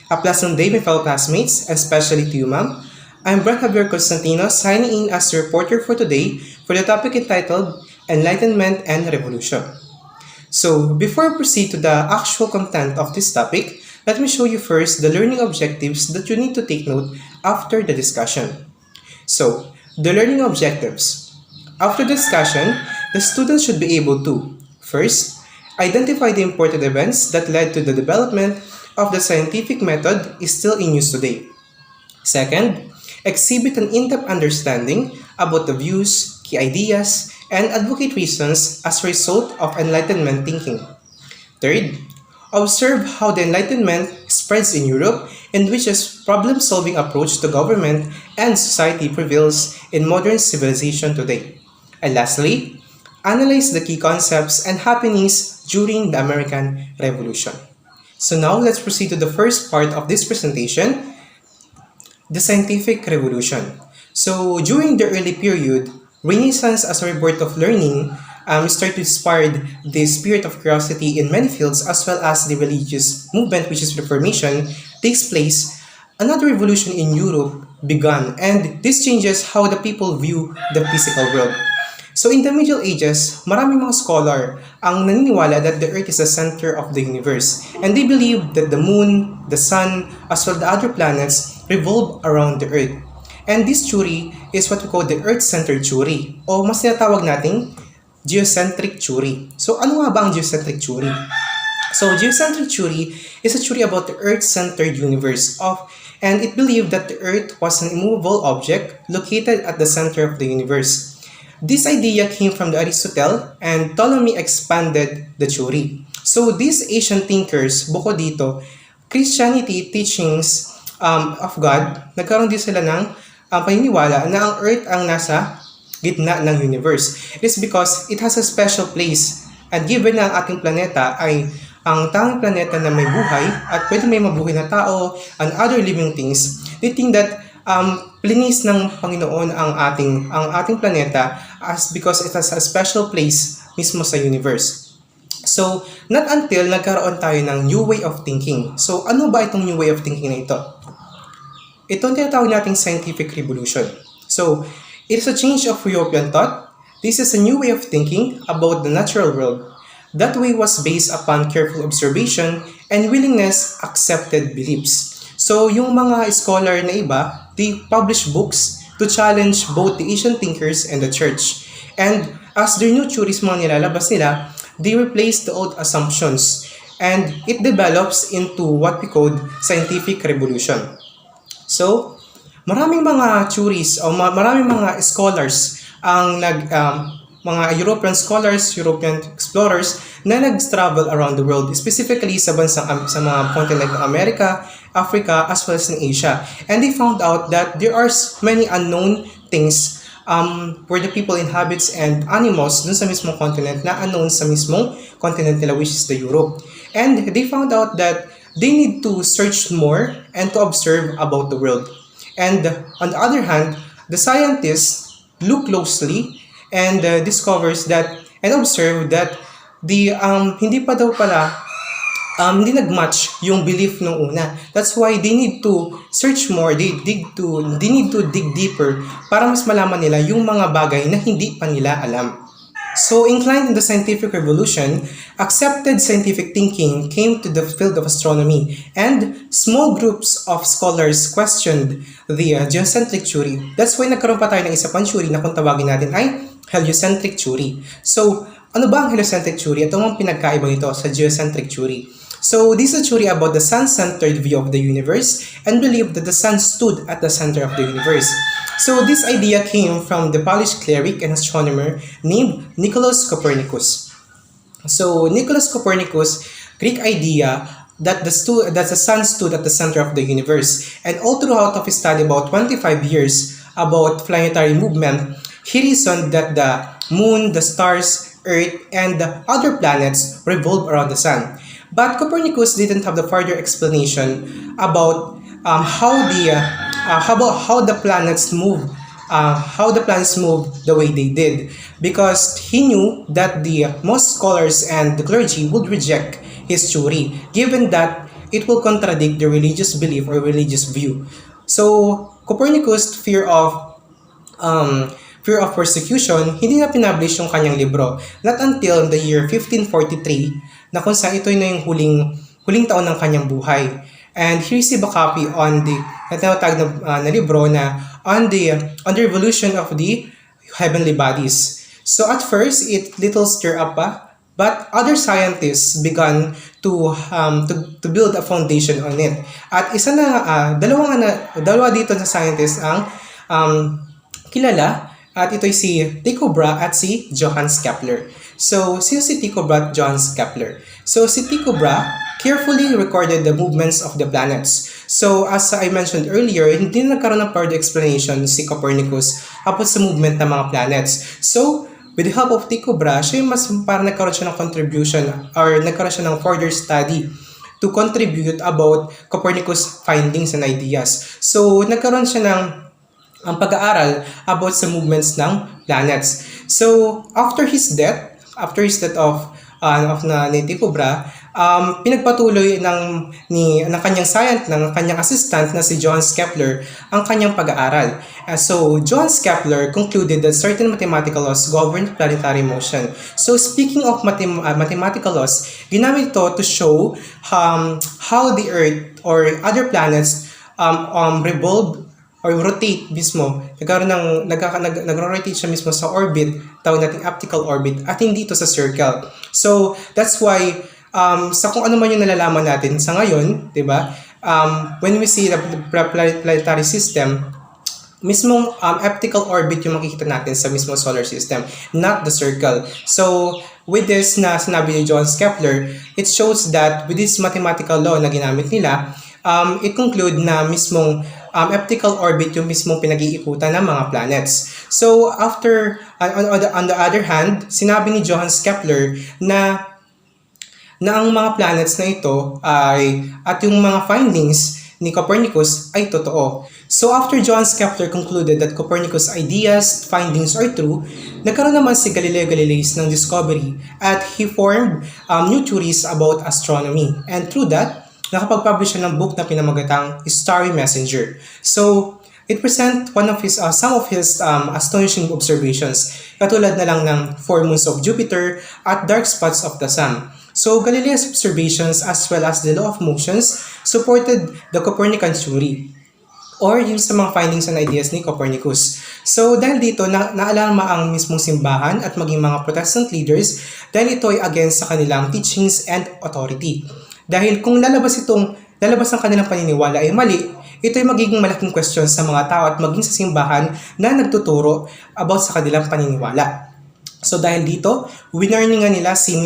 A pleasant day, my fellow classmates, especially to you, ma'am. I'm Brendth Constantino, signing in as the reporter for today for the topic entitled Enlightenment and Revolution. So, before I proceed to the actual content of this topic, let me show you first the learning objectives that you need to take note after the discussion. So, the learning objectives. After the discussion, the students should be able to first, identify the important events that led to the development of the scientific method is still in use today. Second, exhibit an in-depth understanding about the views, key ideas, and advocate reasons as a result of Enlightenment thinking. Third, observe how the Enlightenment spreads in Europe and which a problem-solving approach to government and society prevails in modern civilization today. And lastly, analyze the key concepts and happenings during the American Revolution. So now let's proceed to the first part of this presentation, the scientific revolution. So during the early period, Renaissance as a rebirth of learning started to inspire the spirit of curiosity in many fields as well as the religious movement, which is Reformation, takes place. Another revolution in Europe began, and this changes how the people view the physical world. So in the Middle Ages, maraming mga scholar ang naniniwala that the Earth is the center of the universe, and they believe that the Moon, the Sun, as well as the other planets revolve around the Earth. And this theory is what we call the Earth-centered theory, o mas tinatawag nating geocentric theory. So ano nga ba ang geocentric theory? So geocentric theory is a theory about the Earth-centered universe and it believed that the Earth was an immovable object located at the center of the universe. This idea came from the Aristotle and Ptolemy expanded the theory. So these ancient thinkers, bukod dito, Christianity teachings of God, nagkaroon din sila ng paniniwala na ang Earth ang nasa gitna ng universe. It is because it has a special place and given na ang ating planeta ay ang tanging planeta na may buhay at pwede may mabuhay na tao and other living things, they think that plinis ng Panginoon ang ating planeta as because it has a special place mismo sa universe. So, not until nagkaroon tayo ng new way of thinking. So, ano ba itong new way of thinking na ito? Ito ang tinatawag nating scientific revolution. So, it is a change of European thought. This is a new way of thinking about the natural world. That way was based upon careful observation and willingness accepted beliefs. So, yung mga scholar na iba, they publish books to challenge both the ancient thinkers and the church. And as their new theories mga nilalabas nila, they replace the old assumptions and it develops into what we call scientific revolution. So, maraming mga theories o maraming mga scholars ang mga European scholars, European explorers na nag-travel around the world, specifically sa sa mga continent ng America, Africa, as well as in Asia. And they found out that there are many unknown things where the people inhabits and animals dun sa mismong continent na unknown sa mismong continent nila, which is the Europe. And they found out that they need to search more and to observe about the world. And on the other hand, the scientists look closely and discovers that and observe that hindi pa daw pala hindi nagmatch yung belief nung una. That's why they need to search more, they need to dig deeper para mas malaman nila yung mga bagay na hindi pa nila alam. So, inclined in the scientific revolution, accepted scientific thinking came to the field of astronomy, and small groups of scholars questioned the geocentric theory. That's why nagkaroon pa tayo ng isa pang theory na kung tawagin natin ay heliocentric theory. So, ano ba ang heliocentric theory? Ito ang pinagkaiba nito sa geocentric theory. So, this is a theory about the sun-centered view of the universe and believed that the sun stood at the center of the universe. So, this idea came from the Polish cleric and astronomer named Nicolaus Copernicus. So, Nicolaus Copernicus' Greek idea that the sun stood at the center of the universe, and all throughout of his study about 25 years about planetary movement, he reasoned that the moon, the stars, Earth, and the other planets revolve around the sun. But Copernicus didn't have the further explanation about how the planets move the way they did, because he knew that the most scholars and the clergy would reject his theory, given that it will contradict the religious belief or religious view. So, Copernicus' um, fear of persecution, hindi na pinablish yung kanyang libro. Not until the year 1543, na kung saan ito na yung huling taon ng kanyang buhay. And he received a copy on the natawag na libro na on the revolution of the heavenly bodies. So at first, it little stir up pa, but other scientists began to build a foundation on it. At isa na dalawa dito na scientists ang kilala, at ito'y si Tycho Brahe at si Johannes Kepler. So, sino si Tycho Brahe at Johannes Kepler? So, si Tycho Brahe carefully recorded the movements of the planets. So, as I mentioned earlier, hindi nagkaroon ng further explanation si Copernicus about sa movement ng mga planets. So, with the help of Tycho Brahe, siya mas parang nagkaroon siya ng contribution or nagkaroon siya ng further study to contribute about Copernicus' findings and ideas. So, nagkaroon siya ng ang pag-aaral about sa movements ng planets. So, after his death of ni Tycho Brahe, pinagpatuloy ng kanyang assistant na si Johannes Kepler ang kanyang pag-aaral. So, Johannes Kepler concluded that certain mathematical laws govern planetary motion. So, speaking of mathematical laws, ginamit ito to show how the Earth or other planets revolve or rotate mismo. Nagro-rotate siya mismo sa orbit, tawag nating optical orbit, at hindi ito sa circle. So, that's why, sa kung ano man yung nalalaman natin sa ngayon, di ba? When we see the planetary system, mismong optical orbit yung makikita natin sa mismong solar system, not the circle. So, with this na sinabi ni Johannes Kepler, it shows that with this mathematical law na ginamit nila, it conclude na mismong optical orbit yung mismong pinag-iikutan ng mga planets. So, after, on the other hand, sinabi ni Johannes Kepler na ang mga planets na ito at yung mga findings ni Copernicus ay totoo. So, after Johannes Kepler concluded that Copernicus' ideas, findings are true, nagkaroon naman si Galileo Galilei ng discovery at he formed new theories about astronomy. And through that, nakapag-publish siya ng book na pinamagatang Starry Messenger. So, it present some of his astonishing observations, katulad na lang ng 4 moons of Jupiter at dark spots of the sun. So, Galileo's observations as well as the law of motions supported the Copernican theory or yung sa mga findings and ideas ni Copernicus. So, dahil dito, naalarma ang mismong simbahan at maging mga Protestant leaders dahil ito ay against sa kanilang teachings and authority. Dahil kung lalabas ang kanilang paniniwala ay mali, ito ay magiging malaking question sa mga tao at maging sa simbahan na nagtuturo about sa kanilang paniniwala. So dahil dito, winarningan nila si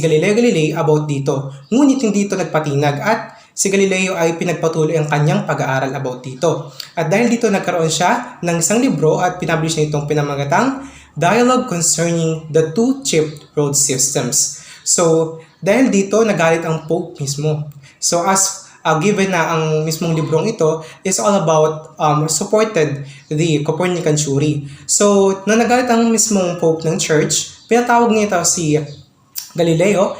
Galileo Galilei about dito. Ngunit hindi ito nagpatinag at si Galileo ay pinagpatuloy ang kanyang pag-aaral about dito. At dahil dito nagkaroon siya ng isang libro at pinablish niya itong pinamagatang Dialogue Concerning the Two-Chipped Road Systems. So, dahil dito, nagalit ang Pope mismo. So, as given na ang mismong librong ito is all about supported the Copernican theory. So, nang nagalit ang mismong Pope ng Church, pinatawag niya ito si Galileo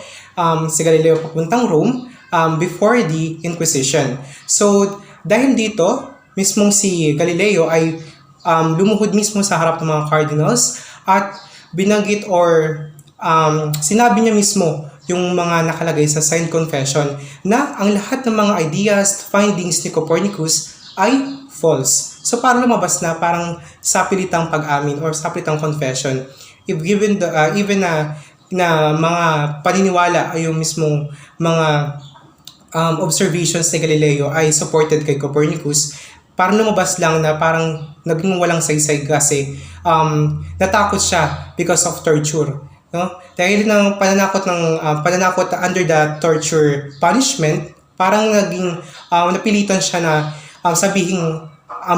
papuntang Rome before the Inquisition. So, dahil dito, mismong si Galileo ay lumuhod mismo sa harap ng mga cardinals at binanggit or sinabi niya mismo yung mga nakalagay sa signed confession na ang lahat ng mga ideas, findings ni Copernicus ay false. So parang lumabas na parang sapilitang pag-amin or sapilitang confession if given na mga paniniwala ay yung mismong mga observations ni Galileo ay supported kay Copernicus, parang lumabas lang na parang naging walang saysay kasi natakot siya because of torture. No? Dahil ng pananakot under the torture punishment, parang naging napilitan siya na sabihin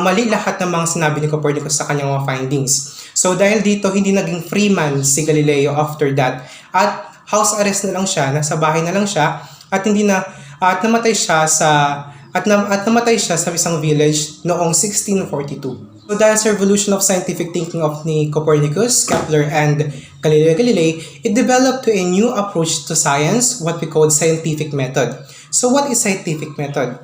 mali lahat ng mga sinabi ni Copernicus sa kanyang mga findings. So dahil dito, hindi naging free man si Galileo after that. At house arrest na lang siya, nasa bahay na lang siya, at namatay siya sa isang village noong 1642. So dahil sa revolution of scientific thinking ni Copernicus, Kepler, and Galileo Galilei, it developed to a new approach to science, what we call scientific method. So what is scientific method?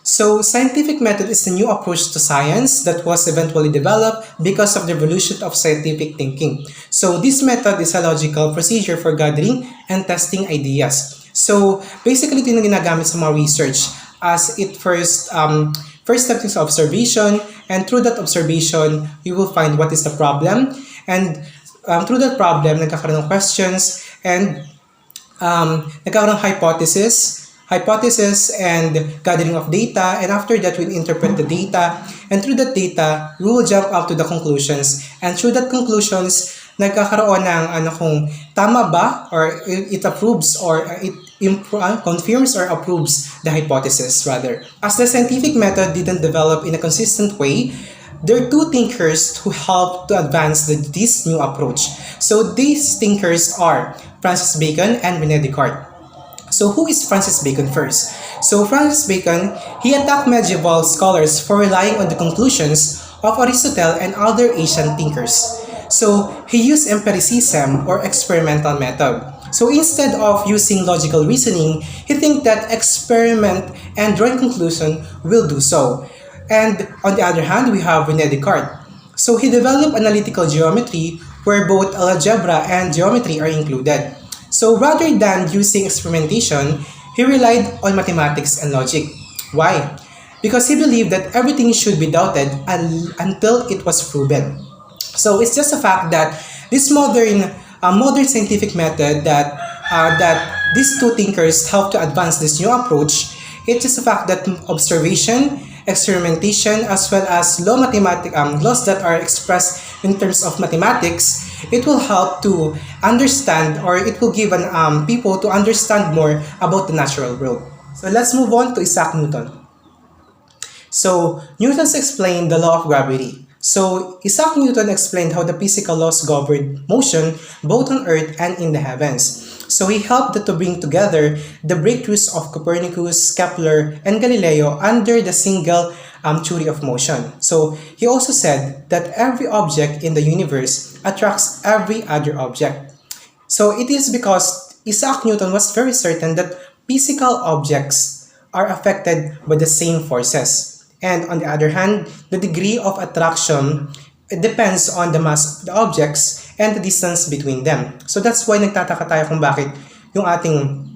So scientific method is a new approach to science that was eventually developed because of the evolution of scientific thinking. So this method is a logical procedure for gathering and testing ideas. So basically ito yung ginagamit sa mga research as it first step is observation, and through that observation you will find what is the problem, and through that problem nagkakaroon ng questions, and nagkakaroon ng hypothesis and gathering of data, and after that we interpret the data, and through that data we will jump up to the conclusions, and through that conclusions nagkakaroon ng kung tama ba, or it approves, or it confirms or approves the hypothesis rather. As the scientific method didn't develop in a consistent way, there are two thinkers who helped to advance this new approach. So these thinkers are Francis Bacon and René Descartes. So who is Francis Bacon first? So Francis Bacon, he attacked medieval scholars for relying on the conclusions of Aristotle and other ancient thinkers. So he used empiricism or experimental method. So instead of using logical reasoning, he think that experiment and drawing conclusion will do so. And on the other hand, we have René Descartes. So he developed analytical geometry where both algebra and geometry are included. So rather than using experimentation, he relied on mathematics and logic. Why? Because he believed that everything should be doubted until it was proven. So it's just a fact that this modern scientific method that these two thinkers helped to advance this new approach. It's just a fact that observation, experimentation, as well as laws that are expressed in terms of mathematics, it will help to understand, or it will give people to understand more about the natural world. So let's move on to Isaac Newton. So Newton's explained the law of gravity. So Isaac Newton explained how the physical laws govern motion both on Earth and in the heavens. So he helped to bring together the breakthroughs of Copernicus, Kepler, and Galileo under the single theory of motion. So he also said that every object in the universe attracts every other object. So it is because Isaac Newton was very certain that physical objects are affected by the same forces. And on the other hand, the degree of attraction depends on the mass of the objects and the distance between them. So that's why nagtataka tayo kung bakit yung ating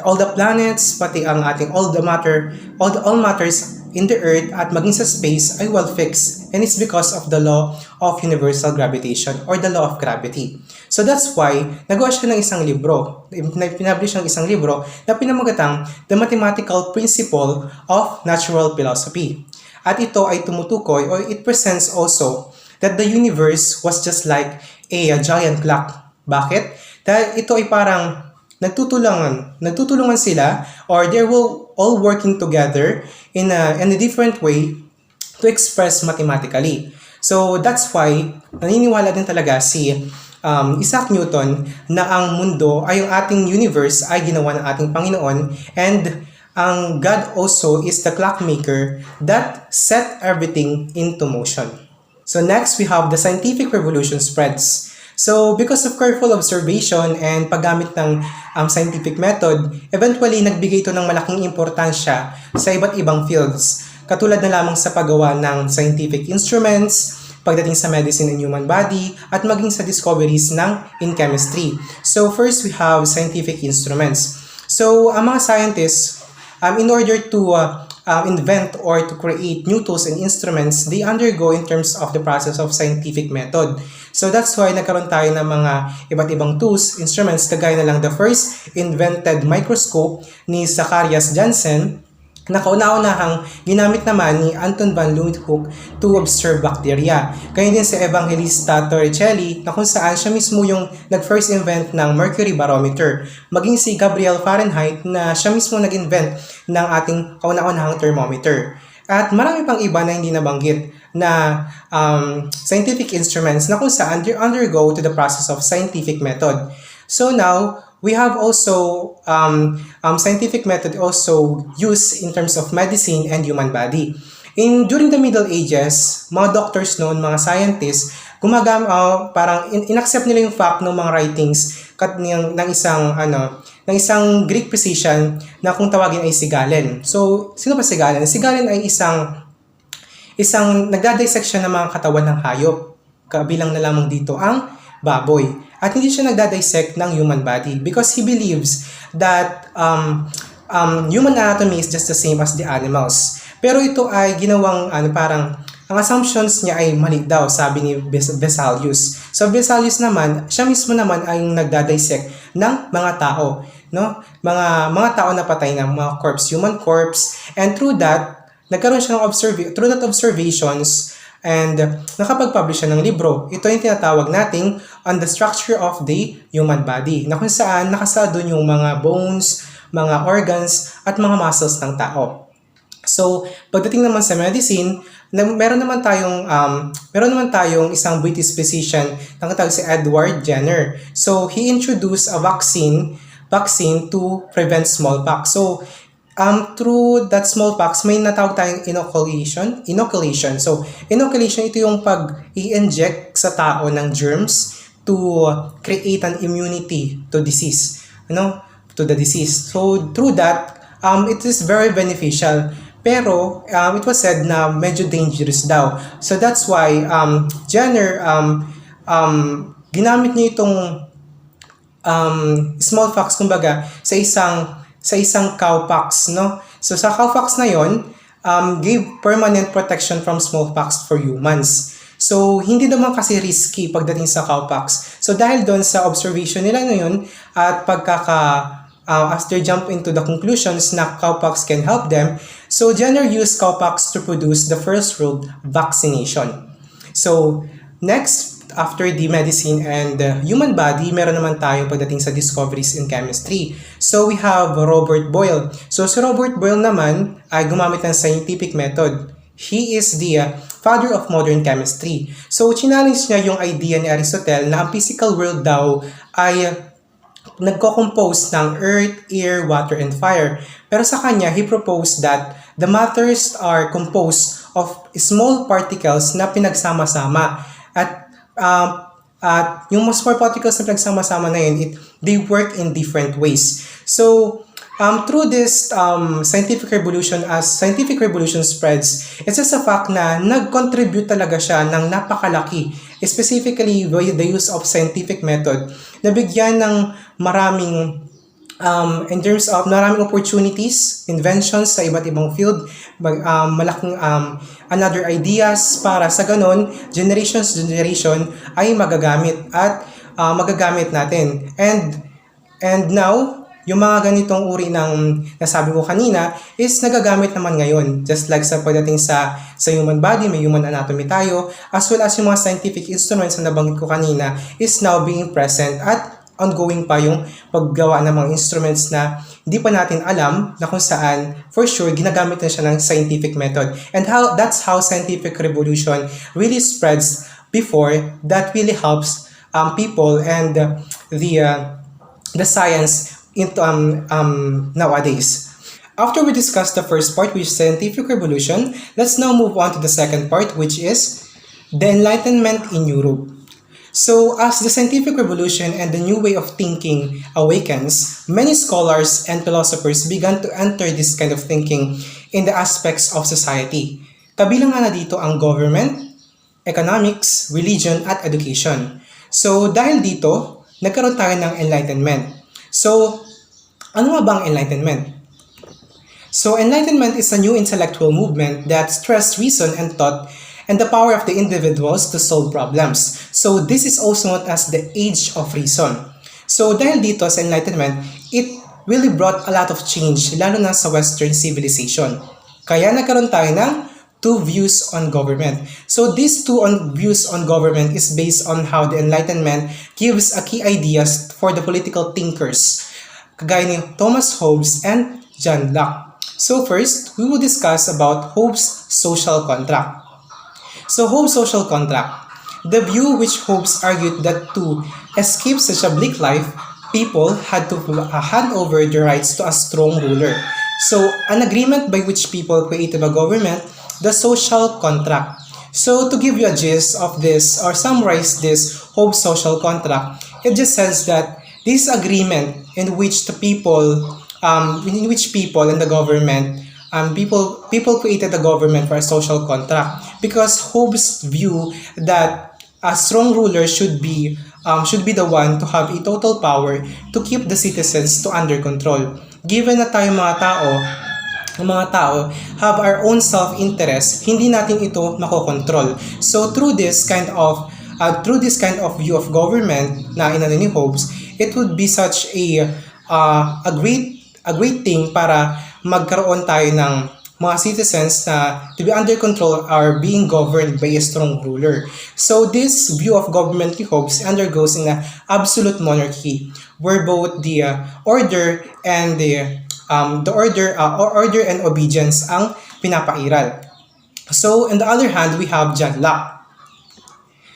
all the planets, pati ang ating all matters in the earth at maging sa space ay well fixed, and it's because of the law of universal gravitation or the law of gravity. So that's why nagawa siya ng isang libro, pinablish ng isang libro na pinamagatang The Mathematical Principle of Natural Philosophy. At ito ay tumutukoy, or it presents also that the universe was just like a giant clock. Bakit? Dahil ito ay parang nagtutulungan sila, or they will all working together in a different way to express mathematically. So that's why naniniwala din talaga si Isaac Newton na ang mundo ay yung ating universe ay ginawa ng ating Panginoon, and ang God also is the clockmaker that set everything into motion. So next, we have the scientific revolution spreads. So because of careful observation and paggamit ng scientific method, eventually nagbigay ito ng malaking importansya sa iba't ibang fields. Katulad na lamang sa paggawa ng scientific instruments, pagdating sa medicine and human body, at maging sa discoveries in chemistry. So first, we have scientific instruments. So ang mga scientists, in order to invent or to create new tools and instruments, they undergo in terms of the process of scientific method. So that's why nagkaroon tayo ng mga iba't ibang tools, instruments, kagaya na lang the first invented microscope ni Zacharias Janssen, na kauna-unahang ginamit naman ni Anton van Leeuwenhoek to observe bacteria. Kaya din si Evangelista Torricelli, na kung saan siya mismo yung nag-first invent ng mercury barometer. Maging si Gabriel Fahrenheit, na siya mismo nag-invent ng ating kauna-unahang thermometer. At marami pang iba na hindi nabanggit na scientific instruments na kung saan they undergo to the process of scientific method. So now, we have also scientific method also used in terms of medicine and human body. During the Middle Ages, mga doctors noon, mga scientists, parang inaccept nila yung fact ng mga writings ng ng isang Greek physician na kung tawagin ay si Galen. So, sino ba si Galen? Si Galen ay isang nagdadissect siya ng mga katawan ng hayop. Kabilang na lamang dito ang baboy. At hindi siya nagdadissect ng human body because he believes that human anatomy is just the same as the animals. Pero ito ay ginawang parang ang assumptions niya ay mali daw, sabi ni Vesalius. So Vesalius naman, siya mismo naman ay nagdadissect ng mga tao, no? Mga tao na patay na, mga corpse, human corpse, and through that nagkaroon siya ng observations and nakapag-publish siya ng libro. Ito yung tinatawag nating On the Structure of the Human Body, na kung saan nakasala doon yung mga bones, mga organs, at mga muscles ng tao. So, pagdating naman sa medicine, meron naman tayong isang British physician na tawag si Edward Jenner. So, he introduced a vaccine to prevent smallpox. So, through that smallpox, may natawag tayong inoculation. So, inoculation, ito yung pag-i-inject sa tao ng germs to create an immunity to disease, to the disease. So, through that, it is very beneficial. Pero, it was said na medyo dangerous daw. So, that's why, Jenner, ginamit niya itong smallpox, kumbaga, sa isang cowpox, no? So sa cowpox na yon, gave permanent protection from smallpox for humans. So hindi naman kasi risky pagdating sa cowpox. So dahil doon sa observation nila ngayon at as they jump into the conclusions na cowpox can help them, so Jenner used cowpox to produce the first world vaccination. So next, after the medicine and the human body, meron naman tayo pagdating sa discoveries in chemistry. So we have Robert Boyle. So si Robert Boyle naman ay gumamit ng scientific method. He is the father of modern chemistry. So challenge niya yung idea ni Aristotle na ang physical world daw ay nagko-compose ng earth, air, water, and fire. Pero sa kanya, he proposed that the matters are composed of small particles na pinagsama-sama. At yung small particles na pinagsama-sama na yun, they work in different ways. So, through this scientific revolution, as scientific revolution spreads, it's just a fact na nag-contribute talaga siya ng napakalaki, specifically with the use of scientific method, na bigyan ng maraming in terms of maraming opportunities, inventions sa iba't ibang field, malaking another ideas para sa ganon, generation ay magagamit at magagamit natin. And now, yung mga ganitong uri ng nasabi ko kanina is nagagamit naman ngayon. Just like sa pagdating sa human body, may human anatomy tayo, as well as yung mga scientific instruments na nabanggit ko kanina is now being present at ongoing pa yung paggawa ng mga instruments na hindi pa natin alam na kung saan for sure ginagamit na siya ng scientific method. And that's how scientific revolution really spreads before, that really helps people and the science into nowadays. After we discuss the first part, which is scientific revolution, let's now move on to the second part, which is the Enlightenment in Europe. So, as the scientific revolution and the new way of thinking awakens, many scholars and philosophers began to enter this kind of thinking in the aspects of society. Kabilang nga na dito ang government, economics, religion, at education. So, dahil dito, nagkaroon tayo ng Enlightenment. So, ano nga ba ang Enlightenment? So, Enlightenment is a new intellectual movement that stressed reason and thought and the power of the individuals to solve problems. So, this is also known as the Age of Reason. So, dahil dito sa Enlightenment, it really brought a lot of change, lalo na sa Western civilization. Kaya nagkaroon tayo ng two views on government. So, these two views on government is based on how the Enlightenment gives a key ideas for the political thinkers, kagaya ni Thomas Hobbes and John Locke. So, first, we will discuss about Hobbes' social contract. So, Hobbes' social contract. The view which Hobbes argued that to escape such a bleak life, people had to hand over their rights to a strong ruler. So, an agreement by which people created a government, the social contract. So, to give you a gist of this or summarize this Hobbes' social contract, it just says that This agreement in which people and the government, people created the government for a social contract because Hobbes view that a strong ruler should be the one to have a total power to keep the citizens to under control. Given na tayo mga tao have our own self-interest, hindi natin ito makokontrol. So through this kind of view of government na inano ni Hobbes, it would be such a great thing para magkaroon tayo ng mga citizens na to be under control are being governed by a strong ruler. So this view of government ni Hobbes undergoes in an absolute monarchy where both the order and order and obedience ang pinapairal. So on the other hand, we have John Locke.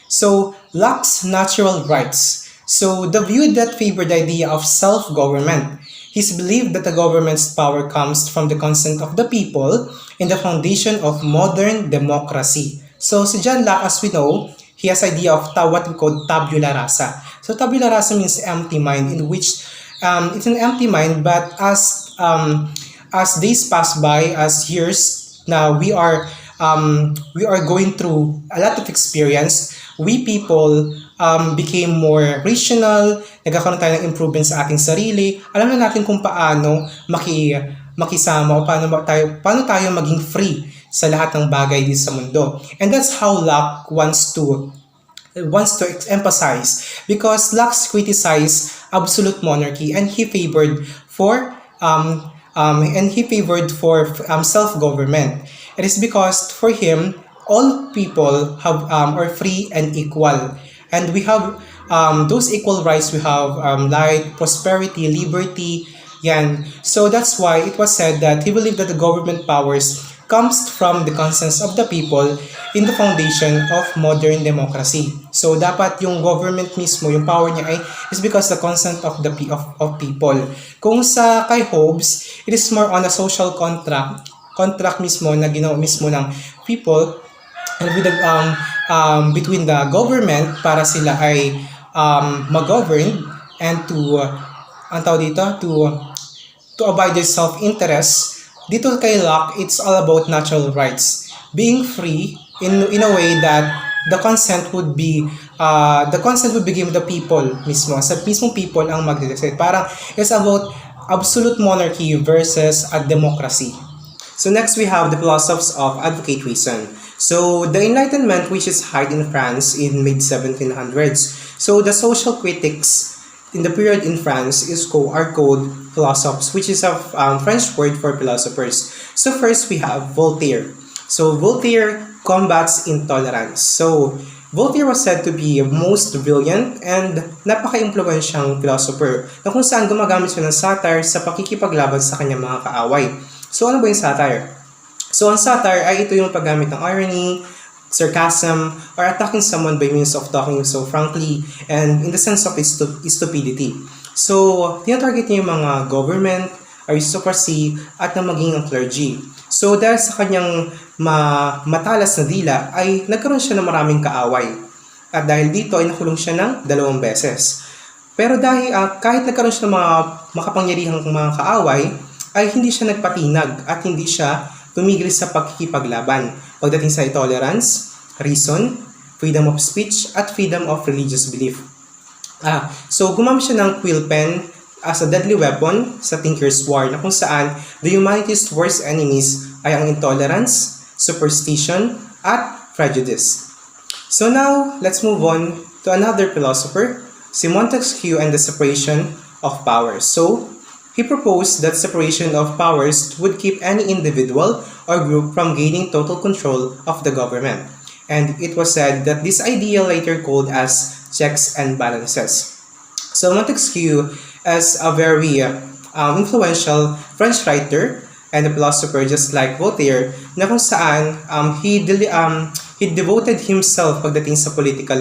So Locke's natural rights. So the view that favored the idea of self-government. He's believed that the government's power comes from the consent of the people and the foundation of modern democracy. So si John Locke, as we know, he has idea of what we call tabula rasa. So tabula rasa means empty mind, in which it's an empty mind, but as days pass by, as years now we are going through a lot of experience, we people became more rational, nagkakaroon tayo ng improvement sa ating sarili, alam na natin kung paano makisama o paano tayo maging free sa lahat ng bagay dito sa mundo. And that's how Locke wants to emphasize, because Locke criticized absolute monarchy and he favored for self-government. It is because for him all people are free and equal, and we have those equal rights. We have light, prosperity, liberty. Yan. So that's why it was said that he believed that the government powers comes from the consent of the people in the foundation of modern democracy. So dapat yung government mismo, yung power niya is because the consent of people. Kung sa kay Hobbes, it is more on a social contract mismo na ginawa mismo ng people and with between the government para sila ay mag-govern and to abide their self-interest. Dito kay Locke, it's all about natural rights, being free in a way that the consent would be given the people mismo. Sa mismong people ang mag-decide. Parang it's about absolute monarchy versus a democracy. So next we have the philosophers of advocate reason. So the Enlightenment, which is held in France in mid-1700s. So the social critics in the period in France are called philosophers, which is a French word for philosophers. So first we have Voltaire. So Voltaire combats intolerance. So Voltaire was said to be most brilliant and napaka-impluwensyang philosopher na kung saan gumagamit siya ng satire sa pakikipaglaban sa kanyang mga kaaway. So ano ba yung satire? So ang satire ay ito yung paggamit ng irony, sarcasm, or attacking someone by means of talking so frankly and in the sense of stupidity. So tinatarget niya yung mga government, aristocracy, at na maging ang clergy. So dahil sa kanyang matalas na dila ay nagkaroon siya ng maraming kaaway. At dahil dito ay nakulong siya ng 2 beses. Pero dahil kahit nagkaroon siya ng mga makapangyarihang mga kaaway, ay hindi siya nagpatinag at hindi siya tumigil sa pagkikipaglaban pagdating sa tolerance, reason, freedom of speech, at freedom of religious belief. So gumamit siya ng quill pen as a deadly weapon sa Tinker's War na kung saan the humanity's worst enemies ay ang intolerance, superstition, at prejudice. So now, let's move on to another philosopher, si Montesquieu and the separation of powers. So, he proposed that separation of powers would keep any individual or group from gaining total control of the government. And it was said that this idea later called as checks and balances. So Montesquieu is a very influential French writer and a philosopher just like Voltaire na kung saan he devoted himself pagdating sa political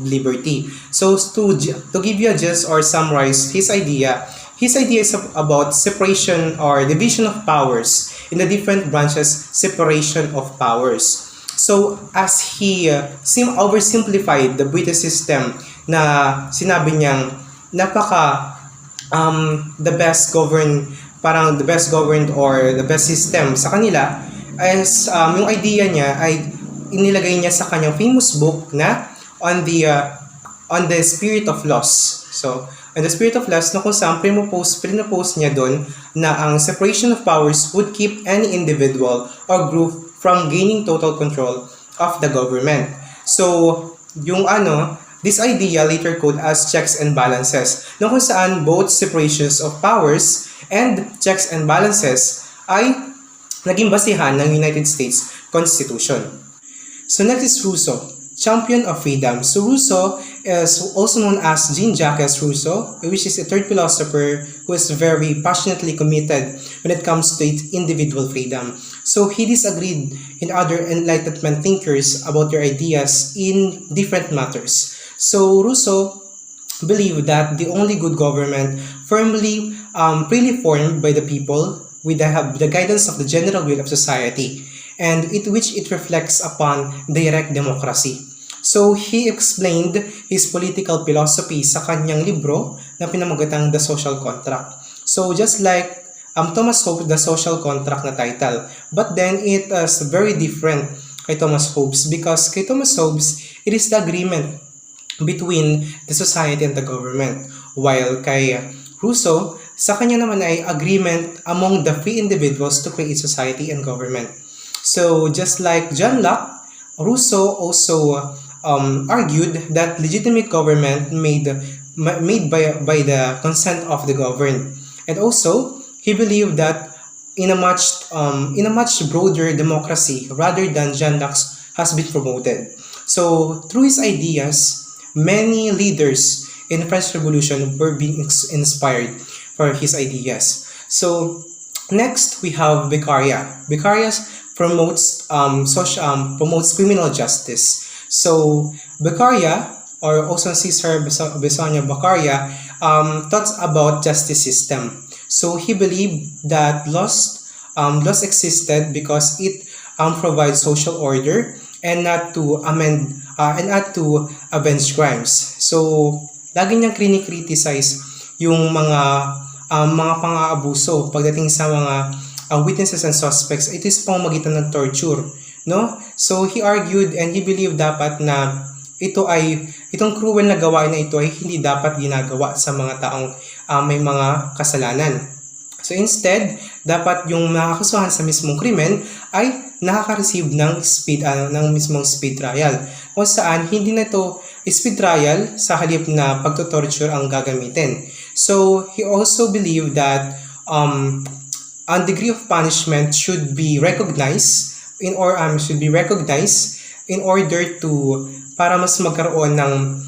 liberty. So to give you a gist or summarize his idea is about separation or division of powers in the different branches, separation of powers. So as he oversimplified the British system na sinabi niyang napaka the best governed, parang the best governed or the best system sa kanila is yung idea niya ay inilagay niya sa kanyang famous book na on the uh, on the spirit of loss. So, on the spirit of loss na kung saan pinopose niya doon na ang separation of powers would keep any individual or group from gaining total control of the government. So, this idea later called as checks and balances, na kung saan both separations of powers and checks and balances ay naging basihan ng United States Constitution. So next is Rousseau, champion of freedom. So Rousseau is also known as Jean-Jacques Rousseau, which is a third philosopher who is very passionately committed when it comes to individual freedom. So he disagreed in other Enlightenment thinkers about their ideas in different matters. So Rousseau believed that the only good government firmly freely formed by the people with the guidance of the general will of society, and which it reflects upon direct democracy. So he explained his political philosophy sa kanyang libro na pinamagatang The Social Contract. So just like Thomas Hobbes, The Social Contract na title, but then it is very different kay Thomas Hobbes, because kay Thomas Hobbes, it is the agreement between the society and the government, while kay Rousseau, sa kanya naman ay agreement among the free individuals to create society and government. So just like John Locke, Rousseau also argued that legitimate government made by the consent of the governed, and also he believed that in a much broader democracy rather than John Locke's has been promoted. So through his ideas, many leaders in the French Revolution were being inspired for his ideas. So next we have Beccaria. Beccaria promotes criminal justice. So Beccaria, or also Cesar Besonia Beccaria, thought about justice system. So he believed that laws existed because it provides social order and not to avenge crimes. So lagi niyang criticize yung mga pang-aabuso pagdating sa mga witnesses and suspects. It is pamamagitan ng torture, no? So he argued and he believed dapat na itong cruel na gawain na ito ay hindi dapat ginagawa sa mga taong may mga kasalanan. So instead, dapat yung nakakasuhan sa mismong krimen ay nakaka-receive ng mismong speed trial, kung saan hindi na ito speed trial sa halip na pagto-torture ang gagamitin. So he also believed that a degree of punishment should be recognized in order to para mas magkaroon ng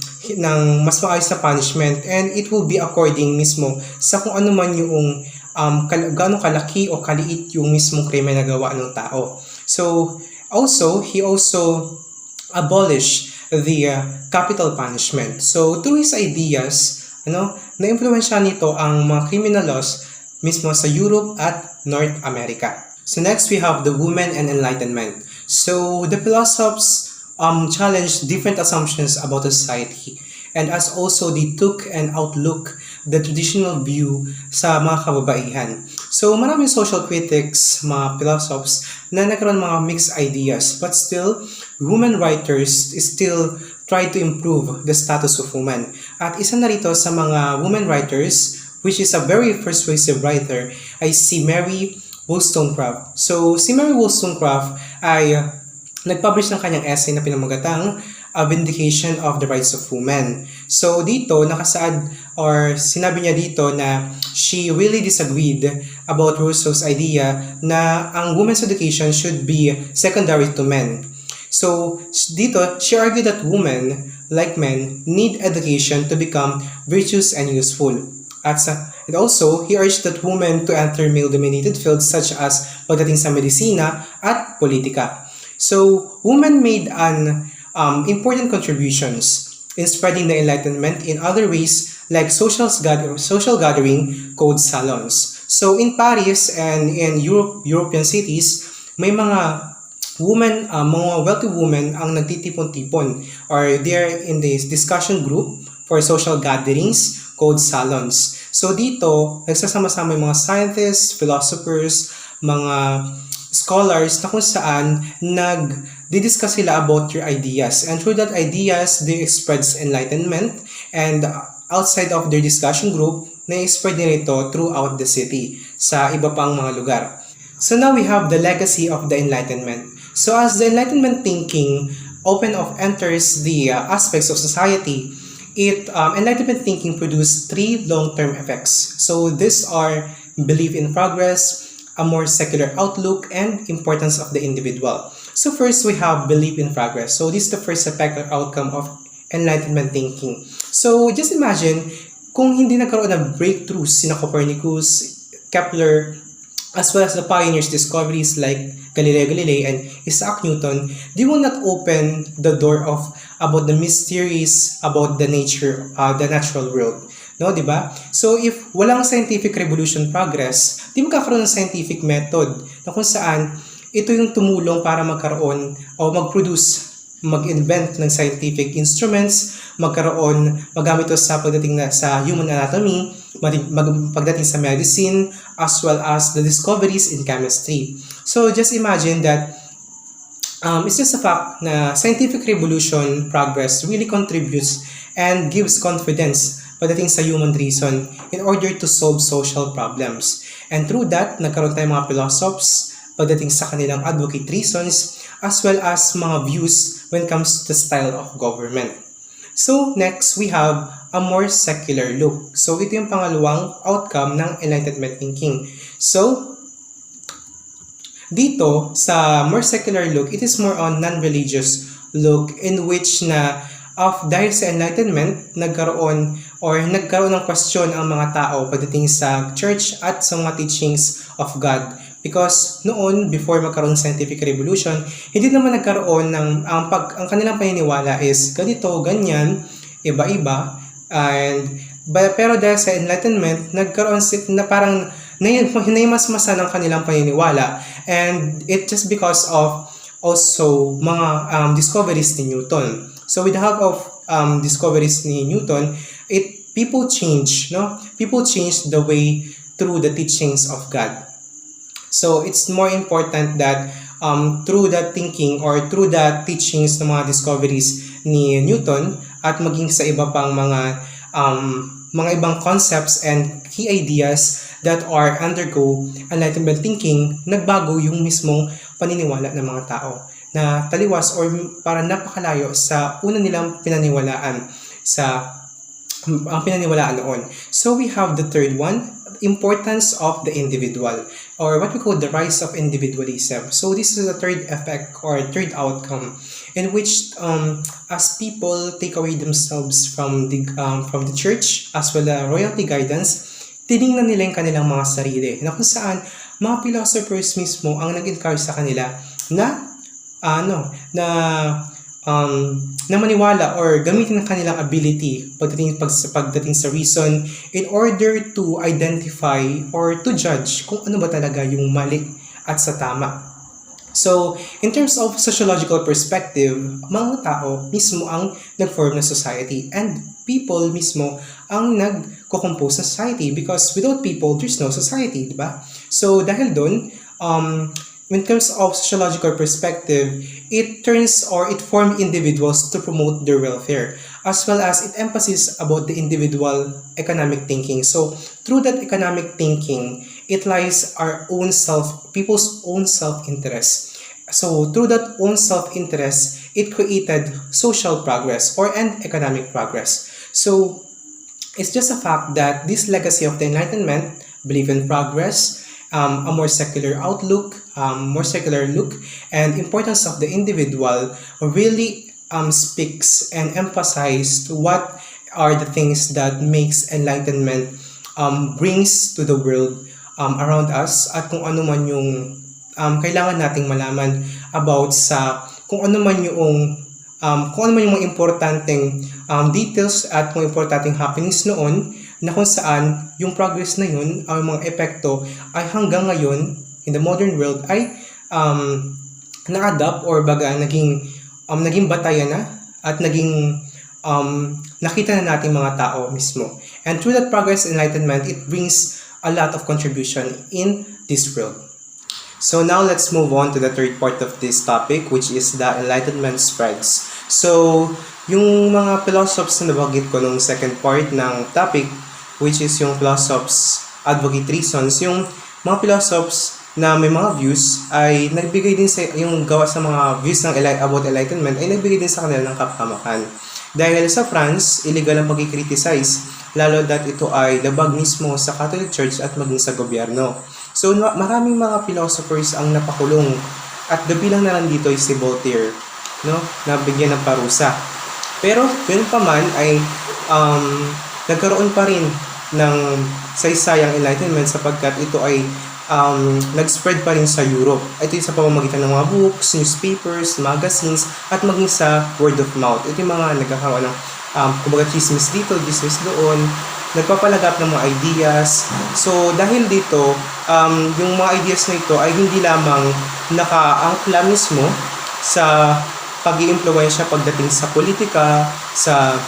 mas maayos na punishment, and it will be according mismo sa kung ano man yung gaano kalaki o kaliit yung mismong krimen na gawa ng tao. So he also abolished the capital punishment. So through his ideas, na-impluwensya nito ang mga criminal laws mismo sa Europe at North America. So next we have the women and Enlightenment. So the philosophers challenged different assumptions about the society, and as also they took and outlook the traditional view sa mga kababaihan. So maraming social critics, mga philosophers na nagkaroon mga mixed ideas, but still women writers still try to improve the status of women. At isa na rito sa mga women writers, which is a very persuasive writer, ay si Mary Wollstonecraft. So si Mary Wollstonecraft ay nag-publish ng kanyang essay na pinamagatang A Vindication of the Rights of Women. So dito nakasaad or sinabi niya dito na she really disagreed about Rousseau's idea na ang women's education should be secondary to men. So dito she argued that women, like men, need education to become virtuous and useful. And also, he urged that women to enter male-dominated fields such as pagdating sa medisina at politika. So women made important contributions in spreading the Enlightenment in other ways, like social gathering called salons. So in Paris and in European cities, may mga women, mga wealthy women ang nagtitipon-tipon, or they're in this discussion group for social gatherings code salons. So dito, nagsasama-sama yung mga scientists, philosophers, mga scholars na kung saan nag-discuss sila about your ideas. And through that ideas, they express enlightenment, and outside of their discussion group, na-spread din ito throughout the city sa iba pang mga lugar. So now we have the legacy of the Enlightenment. So as the Enlightenment thinking enters the aspects of society, Enlightenment thinking produced three long-term effects. So these are belief in progress, a more secular outlook, and importance of the individual. So first, we have belief in progress. So this is the first effect or outcome of Enlightenment thinking. So just imagine, kung hindi nagkaroon ng breakthroughs sina Copernicus, Kepler, as well as the pioneers' discoveries like Galileo Galilei and Isaac Newton, they will not open the door of about the mysteries about the natural world. No, di ba? So if walang scientific revolution progress, di magkakaroon ng scientific method na kung saan ito yung tumulong para magkaroon o mag-invent ng scientific instruments, magamit ito sa pagdating sa human anatomy, pagdating sa medicine, as well as the discoveries in chemistry. So just imagine that it's just a fact na scientific revolution progress really contributes and gives confidence pagdating sa human reason in order to solve social problems. And through that, nagkaroon tayong mga philosophers pagdating sa kanilang advocate reasons, as well as mga views when it comes to the style of government. So next, we have a more secular look. So ito yung pangalawang outcome ng Enlightenment thinking. So dito, sa more secular look, it is more on non-religious look in which dahil sa Enlightenment, nagkaroon ng question ang mga tao pagdating sa church at sa mga teachings of God. Because noon, before magkaroon ng scientific revolution, hindi naman nagkaroon ng, ang kanilang paniniwala is ganito, ganyan, iba-iba. Pero dahil sa Enlightenment, nagkaroon na parang naimasmasa ng kanilang paniniwala. And it just because of also mga discoveries ni Newton. So with the help of discoveries ni Newton, people change the way through the teachings of God. So it's more important that through that thinking or through that teachings ng mga discoveries ni Newton at maging sa iba pang mga ibang concepts and key ideas that are undergo Enlightenment thinking, nagbago yung mismong paniniwala ng mga tao na taliwas or para napakalayo sa una nilang pinaniwalaan noon. So we have the third one, importance of the individual, or what we call the rise of individualism. So this is the third effect or third outcome in which as people take away themselves from the church as well as royalty guidance, tinignan nila yung kanilang mga sarili na kung saan mga philosophers mismo ang nag-encourage sa kanila na maniwala or gamitin ang kanilang ability pagdating sa reason in order to identify or to judge kung ano ba talaga yung mali at sa tama. So, in terms of sociological perspective, mga tao mismo ang nag-form ng society and people mismo ang nag-compose ng society because without people, there's no society, di ba? So, dahil doon, when it comes of sociological perspective, it forms individuals to promote their welfare, as well as it emphasizes about the individual economic thinking. So, through that economic thinking, it lies people's own self-interest. So, through that own self-interest, it created social progress and economic progress. So, it's just a fact that this legacy of the Enlightenment, belief in progress, a more secular outlook, more secular look, and importance of the individual really speaks and emphasized what are the things that makes enlightenment brings to the world around us at kung ano man yung kailangan nating malaman about kung ano man yung mga importanteng details at mga importanteng happenings noon na kung saan yung progress na yun, ang mga epekto ay hanggang ngayon in the modern world ay na-adapt or baga naging batayan na at naging nakita na natin mga tao mismo. And through that progress enlightenment, it brings a lot of contribution in this world. So now let's move on to the third part of this topic, which is the Enlightenment spreads. So, yung mga philosophers na nabanggit ko nung second part ng topic, which is yung philosophers advocate reasons, yung mga philosophers na may mga views ay nagbigay din sa yung gawa sa mga views ng about enlightenment ay nagbigay din sa kanila ng kapahamakan. Dahil sa France, illegal ang pag-criticize, lalo dat ito ay labag mismo sa Catholic Church at maging sa gobyerno. So maraming mga philosophers ang napakulong at kabilang na lang dito ay si Voltaire, no, na bigyan ng parusa. Pero yun pa man ay nagkaroon pa rin ng saysayang enlightenment sapagkat ito ay nag-spread pa rin sa Europe. Ito yung sa pamamagitan ng mga books, newspapers, magazines, at maging sa word of mouth. Ito yung mga nagkakaroon ng kumbaga chismis dito, chismis doon, nagpapalagap ng mga ideas. So, dahil dito, yung mga ideas na ito ay hindi lamang nakaangkla mismo sa pag-iimpluwensya pagdating sa politika, sa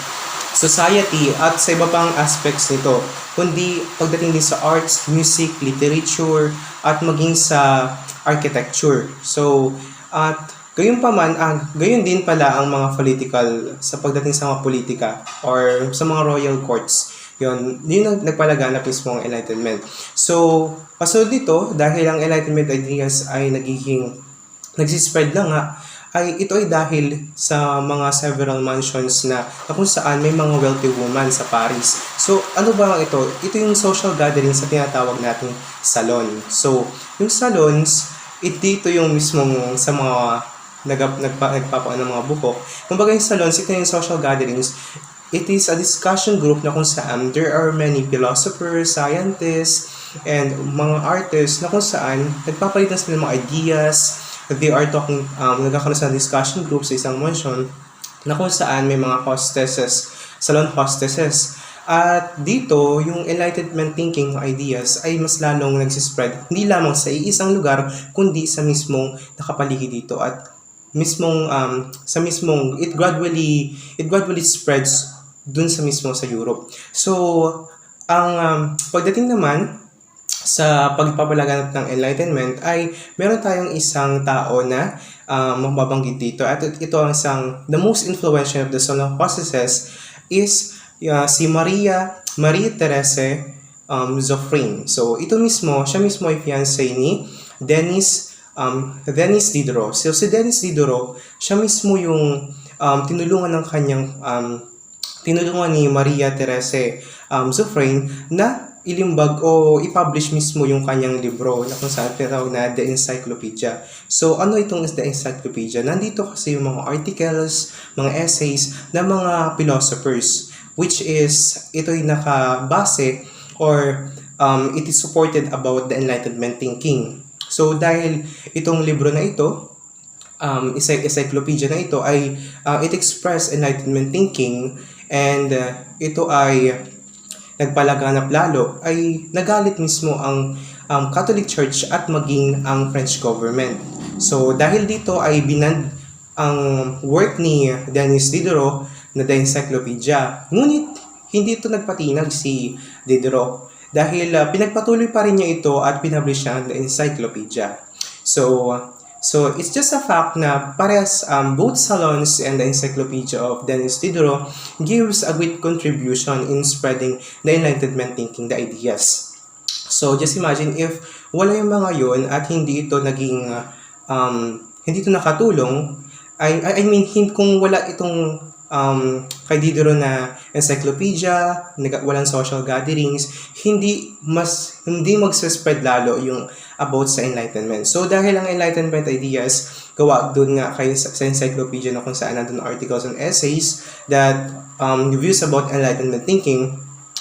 society, at sa iba pang aspects nito, kundi pagdating din sa arts, music, literature, at maging sa architecture. So, at gayon pa man, gayon din pala ang mga political sa pagdating sa mga politika or sa mga royal courts. Yun ang nagpalaganap mismo ang Enlightenment. So, kasunod dito, dahil ang Enlightenment ideas ay nagsispread na nga, ay ito ay dahil sa mga several mansions na kung saan may mga wealthy woman sa Paris. So, ano ba ito? Ito yung social gathering sa tinatawag nating salon. So, yung salons, dito yung mismong sa mga nagpapaan ng mga buko. Kumbaga yung salons, ito yung social gatherings. It is a discussion group na kung saan there are many philosophers, scientists, and mga artists na kung saan nagpapalitan sila ng mga ideas. They are talking, nagkakaroon sa discussion group sa isang mansion na kung saan may mga hostesses, salon hostesses. At dito, yung enlightenment thinking ideas ay mas lalong nagsispread, hindi lamang sa iisang lugar, kundi sa mismong nakapaligid dito at mismong, it gradually spreads dun sa mismo sa Europe. So, ang pagdating naman sa pagpapalaganap ng enlightenment ay meron tayong isang tao na mababanggit dito at ito ang the most influential of the Solon hostesses is si Marie Therese Zoffrin. So ito mismo, siya mismo ay fiancé ni Denis Diderot. So si Denis Diderot, siya mismo yung tinulungan ni Maria Therese Zoffrin na ilimbag o i-publish mismo yung kanyang libro na kung saan tinatawag na The Encyclopedia. So, ano itong The Encyclopedia? Nandito kasi yung mga articles, mga essays ng mga philosophers, which is, ito'y nakabase or it is supported about the Enlightenment thinking. So, dahil itong libro na ito, encyclopedia na ito ay it express Enlightenment thinking and ito ay nagpalaganap lalo ay nagalit mismo ang Catholic Church at maging ang French government. So dahil dito ay binand ang work ni Denis Diderot na The Encyclopedia. Ngunit hindi ito nagpatinag si Diderot dahil pinagpatuloy pa rin niya ito at pinublish niya ang The Encyclopedia. So it's just a fact na parehas both salons and the Encyclopedia of Denis Diderot gives a great contribution in spreading the Enlightenment thinking, the ideas. So just imagine if wala yung mga yun at hindi ito nakatulong, I mean kung wala itong kay Diderot na encyclopedia, walang social gatherings, hindi magsaspread lalo yung about sa enlightenment. So dahil ang enlightenment ideas gawa doon nga kay sa encyclopedia na kung saan nandun articles and essays that views about enlightenment thinking,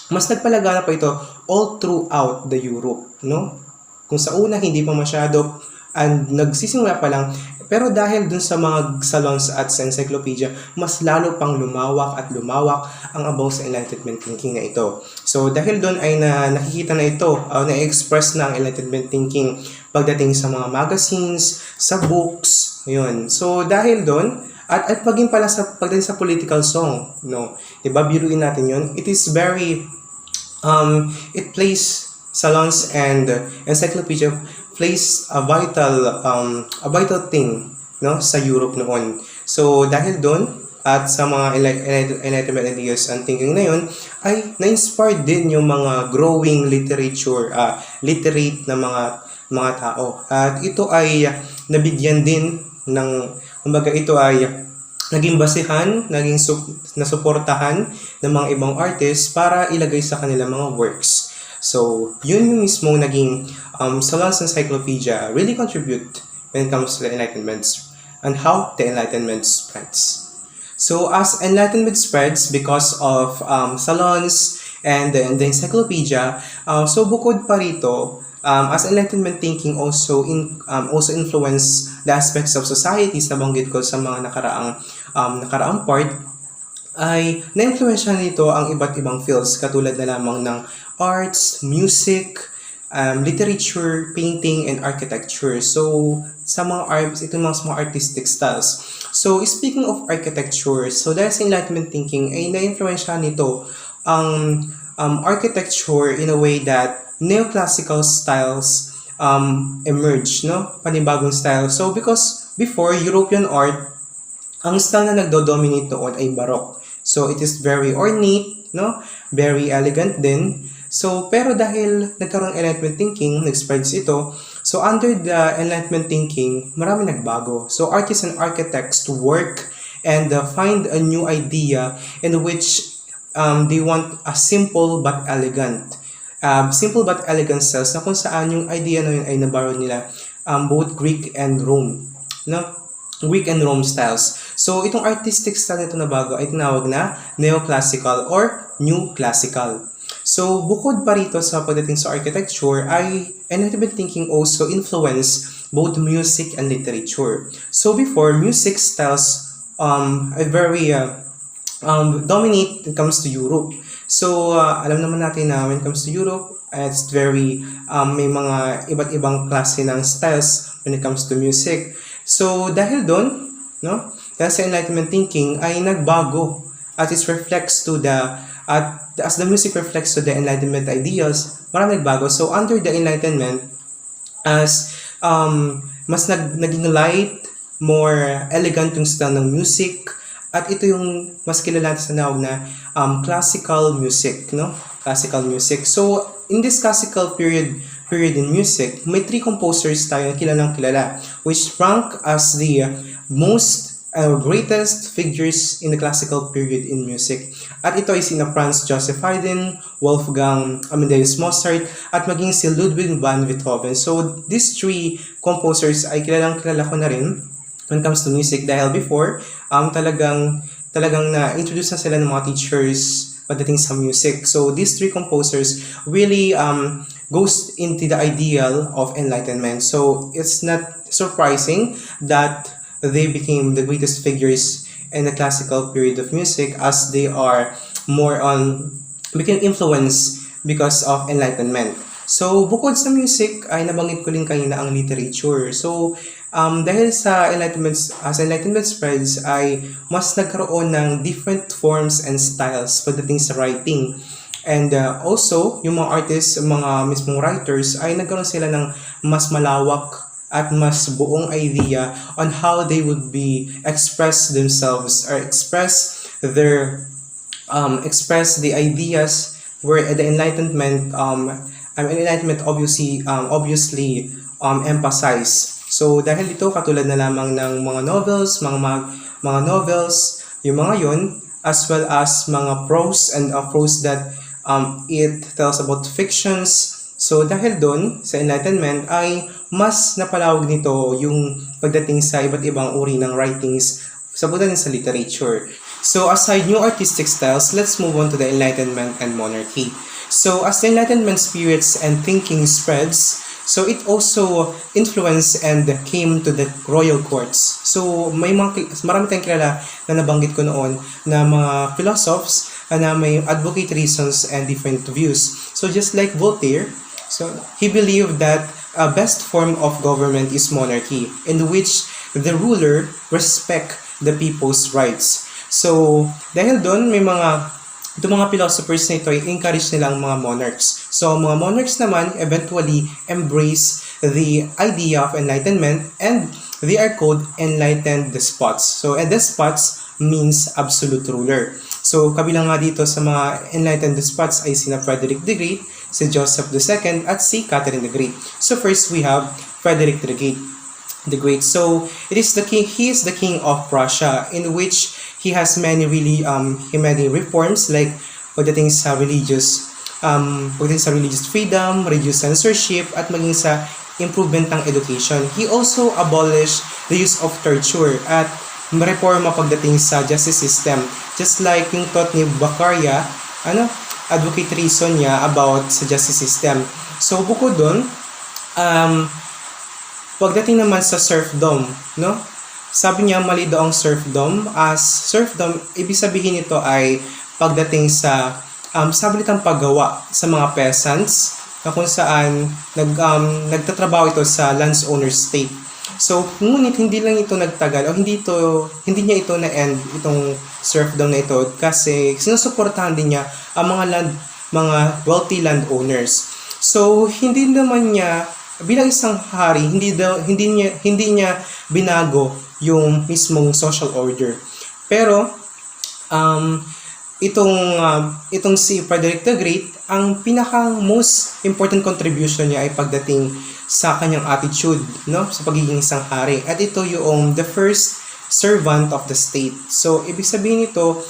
mas nagpalagana pa ito all throughout the Europe, no? Kung sa una hindi pa masyado and nagsisimula pa lang, pero dahil dun sa mga salons at sa encyclopedia, mas lalo pang lumawak ang about sa enlightenment thinking na ito. So dahil dun ay nakikita na ito, na-express na ang enlightenment thinking pagdating sa mga magazines, sa books, yun. So dahil dun, at maging pala pagdating sa political song, no, Diba? Biruin natin yun. It is very, it plays salons and encyclopedia plays a vital thing, no, sa Europe noon. So dahil doon at sa mga Enlightenment ideas and thinking na yun, ay na-inspired din yung mga growing literate na mga tao. At ito ay nabigyan din ng, kumbaga ito ay naging basihan, nasuportahan ng mga ibang artists para ilagay sa kanilang mga works. So, yun yung mismo naging Salon's Encyclopedia really contribute when it comes to the Enlightenment and how the Enlightenment spreads. So, as Enlightenment spreads because of salons and the encyclopedia, so bukod pa rito, as Enlightenment thinking also influence the aspects of society sa banggit ko sa mga nakaraang part, ay na-influensya nito ang iba't ibang fields katulad na lamang ng arts, music, literature, painting, and architecture. So, sa mga arts, ito mga artistic styles. So, speaking of architecture, so dahil sa Enlightenment thinking, ay na-influensya nito ang architecture in a way that neoclassical styles emerge, no? Panibagong style. So, because before, European art, ang style na nagdo-dominate noon ay Baroque. So, it is very ornate, no? Very elegant din. So, pero dahil nagkaroon ng Enlightenment thinking, nag-spreads ito, so under the Enlightenment thinking, marami nagbago. So, artists and architects to work and find a new idea in which they want a simple but elegant styles na kung saan yung idea na yun ay naborrow nila both Greek and Rome, no? Greek and Rome styles. So, itong artistic style nito na bago ay tinawag na neoclassical or new classical. So, bukod pa rito sa pagdating sa architecture ay Enlightenment thinking also influence both music and literature. So, before, music styles are very dominate when it comes to Europe. So, alam naman natin na when it comes to Europe, it's very, may mga iba't ibang klase ng styles when it comes to music. So, dahil doon, no, dahil sa Enlightenment thinking ay nagbago at it reflects to as the music reflects to the Enlightenment ideas, marami nagbago. So, under the Enlightenment, as mas naging light, more elegant yung style ng music, at ito yung mas kilala sa tawag na classical music, no? Classical music. So, in this classical period in music, may 3 composers tayo na kilalang kilala, which rank as the most greatest figures in the classical period in music. At ito ay sina Franz Joseph Haydn, Wolfgang Amadeus Mozart, at maging si Ludwig van Beethoven. So, these 3 composers ay kilalang kilala ko na rin when it comes to music dahil before, talagang na-introduce na sila ng mga teachers pagdating sa music. So, these 3 composers really goes into the ideal of Enlightenment. So, it's not surprising that they became the greatest figures in the classical period of music as they are became influenced because of Enlightenment. So, bukod sa music, ay nabanggit ko rin kanina ang literature. So, dahil sa as Enlightenment spreads, ay mas nagkaroon ng different forms and styles pagdating sa writing. And also, yung mga artists, mga mismong writers, ay nagkaroon sila ng mas malawak at mas buong idea on how they would be express themselves or express the ideas where the Enlightenment obviously emphasize. So dahil dito katulad na lamang ng mga novels, mga novels, yung mga yon, as well as mga prose that it tells about fictions. So dahil doon sa Enlightenment ay mas napalawag nito yung pagdating sa iba't ibang uri ng writings sa pagdating sa literature. So aside new artistic styles, let's move on to the Enlightenment and monarchy. So as the Enlightenment spirits and thinking spreads, so it also influenced and came to the royal courts. So marami tayong kilala na nabanggit ko noon na mga philosophers na may advocate reasons and different views. So just like Voltaire, so he believed that a best form of government is monarchy, in which the ruler respect the people's rights. So, dahil doon, itong mga philosophers na ito ay encourage nila ang mga monarchs. So, ang mga monarchs naman eventually embrace the idea of enlightenment, and they are called enlightened despots. So, despots means absolute ruler. So, kabilang nga dito sa mga enlightened despots ay sina Frederick the Great, si Joseph II, at si Catherine the Great. So, first we have Frederick the Great. So it is the king. He is the king of Prussia, in which he has many many reforms, like pagdating sa religious freedom, reduced censorship, at maging sa improvement ng education. He also abolished the use of torture at reforma pagdating sa justice system, just like yung thought ni Beccaria, advocate reason niya about sa justice system. So bukod doon, pagdating naman sa serfdom, no? Sabi niya mali daw ang serfdom. As serfdom, ibig sabihin nito ay pagdating sa sabilitang paggawa sa mga peasants, na kung saan nagtatrabaho ito sa landowner state. So, ngunit hindi lang ito nagtagal, o hindi niya ito na-end itong serfdom na ito, kasi sinusuportahan din niya ang mga wealthy landowners. So, hindi naman niya bilang isang hari, hindi niya binago yung mismong social order. Pero itong si Frederick the Great, ang pinakang most important contribution niya ay pagdating sa kanyang attitude, no, sa pagiging isang hari. At ito yung the first servant of the state. So ibig sabihin nito,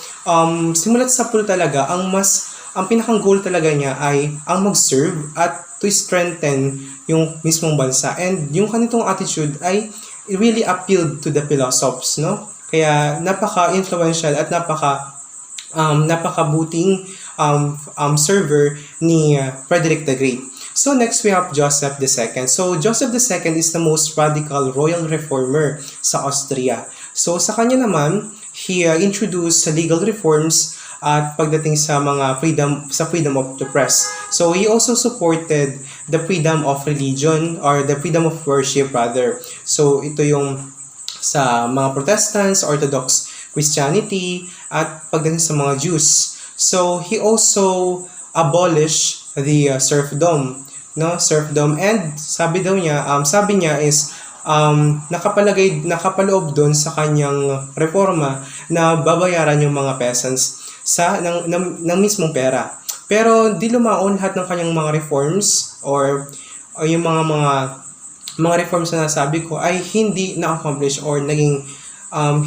simulat sa pulo talaga, ang pinakang goal talaga niya ay ang mag-serve at to strengthen yung mismong bansa. And yung kanitong attitude ay really appealed to the philosophers, no? Kaya napaka-influential at napakabuting server ni Frederick the Great. So next we have Joseph II. So Joseph II is the most radical royal reformer sa Austria. So sa kanya naman, he introduced legal reforms at pagdating sa mga freedom of the press. So he also supported the freedom of religion, or the freedom of worship rather. So ito yung sa mga Protestants, Orthodox Christianity, at pagdating sa mga Jews. So he also abolished the serfdom, no? Serfdom, and sabi niya is nakapaloob doon sa kanyang reforma na babayaran yung mga peasants ng mismong pera. Pero di lumaon lahat ng kanyang mga reforms, or yung mga reforms na nasabi ko ay hindi na-accomplish, or naging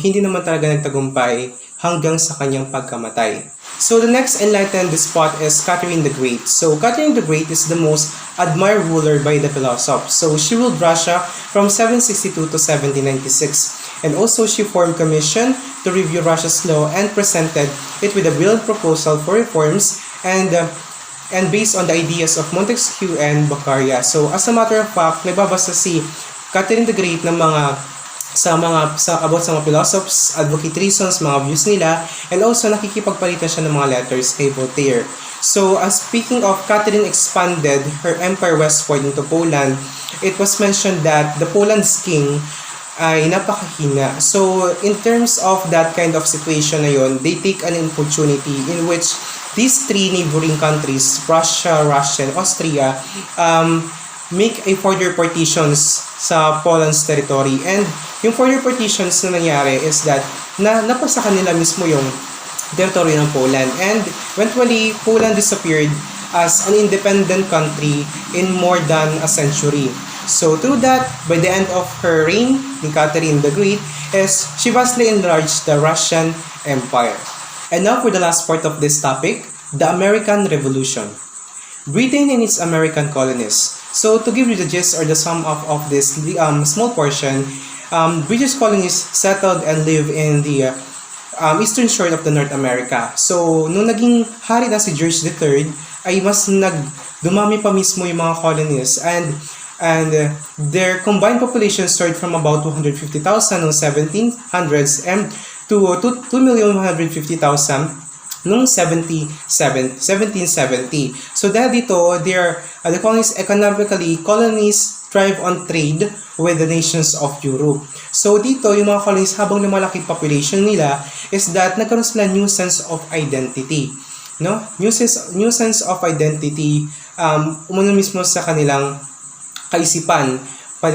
hindi naman talaga nagtagumpay hanggang sa kanyang pagkamatay. So the next enlightened despot is Catherine the Great. So Catherine the Great is the most admired ruler by the philosophers. So she ruled Russia from 762 to 1796. And also she formed commission to review Russia's law and presented it with a brilliant proposal for reforms and based on the ideas of Montesquieu and Beccaria. So as a matter of fact, nagbabasa si Catherine the Great ng about sa mga philosophers, advocate reasons, mga views nila, and also nakikipagpalitan siya ng mga letters kay Voltaire. So, speaking of, Catherine expanded her empire westward into Poland. It was mentioned that the Poland's king ay napakahina. So, in terms of that kind of situation na yun, they take an opportunity in which these three neighboring countries, Russia, and Austria, make a further partitions sa Poland's territory. And yung further partitions na nangyari is that napasa kanila mismo yung territory ng Poland. And eventually, Poland disappeared as an independent country in more than a century. So through that, by the end of her reign, ni Catherine the Great, she vastly enlarged the Russian Empire. And now for the last part of this topic, the American Revolution. Britain and its American colonies. So to give you the gist or the sum up of this small portion, British colonies settled and live in the eastern shore of the North America. So nung naging hari na si George III, ay mas dumami pa mismo yung mga colonies, and their combined population soared from about 250,000 noong 1700s and to 2,150,000 noong 1770. So dahil dito, the colonies thrive on trade with the nations of Europe. So dito, yung mga colonies, habang lumalaki population nila, is that nagkaroon sila new sense of identity. No? New sense of identity, umano mismo sa kanilang kaisipan,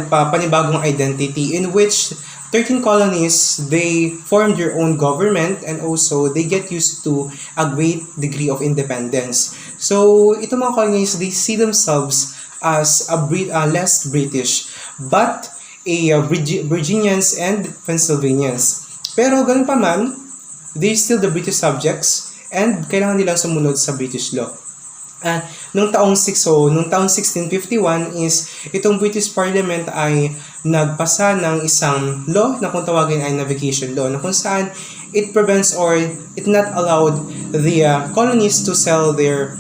panibagong identity, in which 13 colonies, they form their own government, and also they get used to a great degree of independence. So ito mga colonies, they see themselves as less British, but Virginians and Pennsylvanians. Pero ganun pa man, they still the British subjects, and kailangan nilang sumunod sa British law. Nung taong 1651 is itong British Parliament ay nagpasa ng isang law na kung tawagin ay navigation law, na kung saan it prevents or it not allowed the colonies to sell their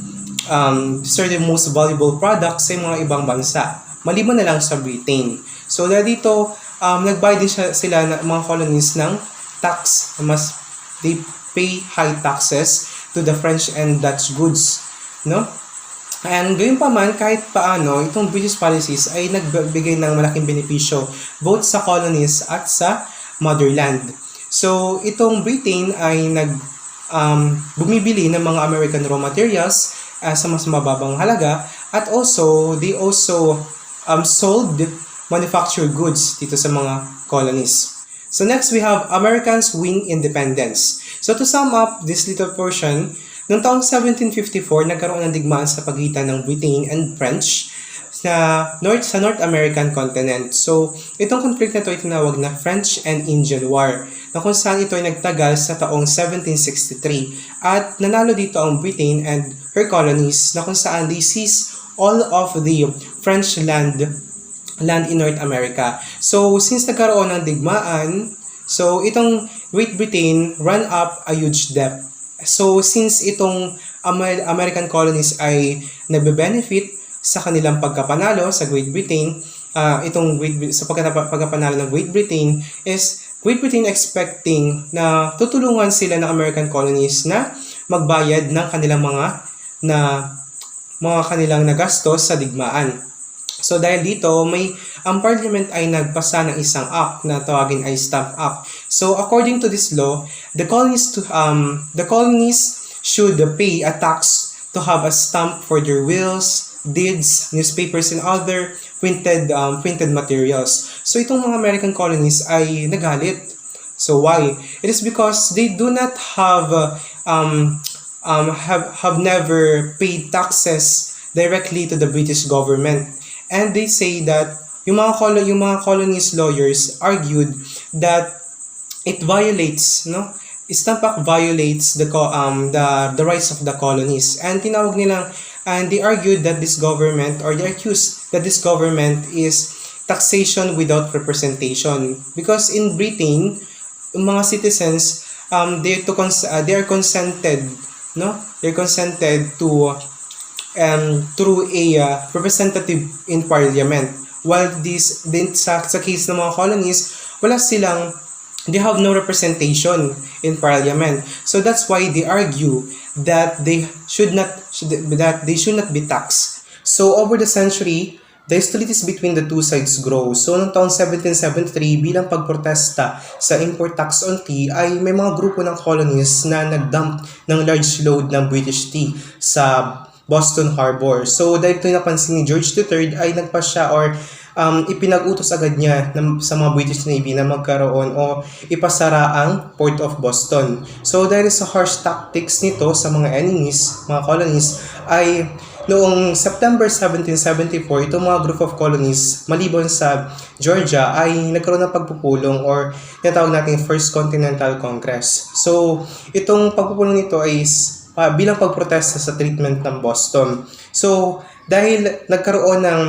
certain most valuable products sa mga ibang bansa, maliban na lang sa Britain. So dahil dito, nagbayad din sila ng mga colonies ng tax, they pay high taxes to the French and Dutch goods, no? And gayon pa man, kahit paano, itong British policies ay nagbigay ng malaking benepisyo both sa colonies at sa motherland. So itong Britain ay bumibili ng mga American raw materials sa mas mababang halaga, at also they also sold manufactured goods dito sa mga colonies. So next, we have Americans win independence. So to sum up this little portion, noong taong 1754, nagkaroon ng digmaan sa pagitan ng Britain and French sa North American continent. So itong conflict na ito ay tinawag na French and Indian War, na kung saan ito ay nagtagal sa taong 1763. At nanalo dito ang Britain and her colonies, na kung saan they seized all of the French land in North America. So since nagkaroon ng digmaan, so itong Great Britain ran up a huge debt. So since itong American colonies ay nagbe-benefit sa kanilang pagkapanalo sa Great Britain, sa pagkapanalo ng Great Britain is Great Britain expecting na tutulungan sila ng American colonies na magbayad ng kanilang mga kanilang nagastos sa digmaan. So dahil dito, ang parliament ay nagpasa ng isang act na tawagin ay Stamp Act. So according to this law, the colonies should pay a tax to have a stamp for their wills, deeds, newspapers, and other printed materials. So itong mga American colonies ay nagalit. So why? It is because they do not have never paid taxes directly to the British government. And they say that yung mga colonies lawyers argued that it violates, Stamp Act violates the rights of the colonies. And they argued that they accused that this government is taxation without representation. Because in Britain, yung mga citizens, they are consented, They're consented to through a representative in parliament. While sa case ng mga colonies, they have no representation in parliament. So that's why they argue that they should not be taxed. So over the century, the hostilities between the two sides grow. So noong taong 1773, bilang pagprotesta sa import tax on tea, ay may mga grupo ng colonies na nagdump ng large load ng British tea sa Boston Harbor. So dahil ito napansin ni George III, ay nagpasya or ipinag-utos agad niya sa mga British Navy na magkaroon o ipasara ang Port of Boston. So dahil sa harsh tactics nito sa mga enemies, mga colonies, ay noong September 1774, itong mga group of colonies maliban sa Georgia ay nagkaroon ng pagpupulong or tinatawag natin First Continental Congress. So itong pagpupulong nito ay bilang pagprotesta sa treatment ng Boston. So dahil nagkaroon ng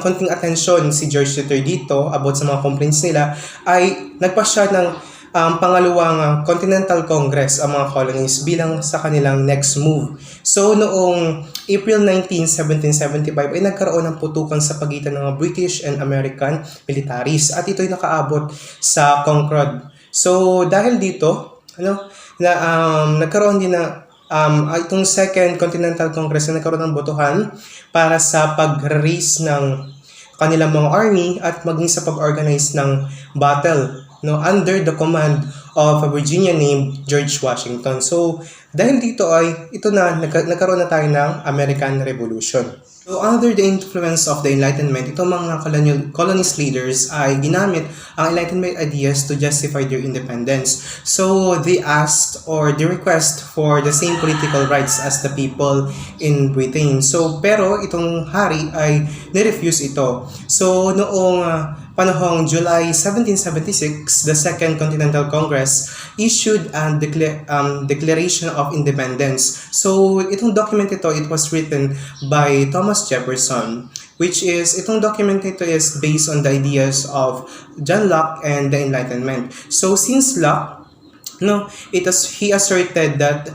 konting atensyon si George III dito about sa mga complaints nila, ay nagpasya ng pangalawang Continental Congress ang mga colonies bilang sa kanilang next move. So noong April 19, 1775 ay nagkaroon ng putukan sa pagitan ng British and American militaries, at ito'y nakaabot sa Concord. So dahil dito, na nagkaroon din na itong Second Continental Congress na nagkaroon ng botohan para sa pag-raise ng kanilang mga army at maging sa pag-organize ng battle, no, under the command of a Virginia named George Washington. So dahil dito ay ito na nagkaroon na tayo ng American Revolution. So under the influence of the Enlightenment, itong mga colonist leaders ay ginamit ang Enlightenment ideas to justify their independence. So they asked or they request for the same political rights as the people in Britain. So pero itong hari ay nirefuse ito. So noong panahong July 1776, the Second Continental Congress issued a Declaration of Independence. So itong document ito, it was written by Thomas Jefferson, which is, itong document ito is based on the ideas of John Locke and the Enlightenment. So since Locke, no, he asserted that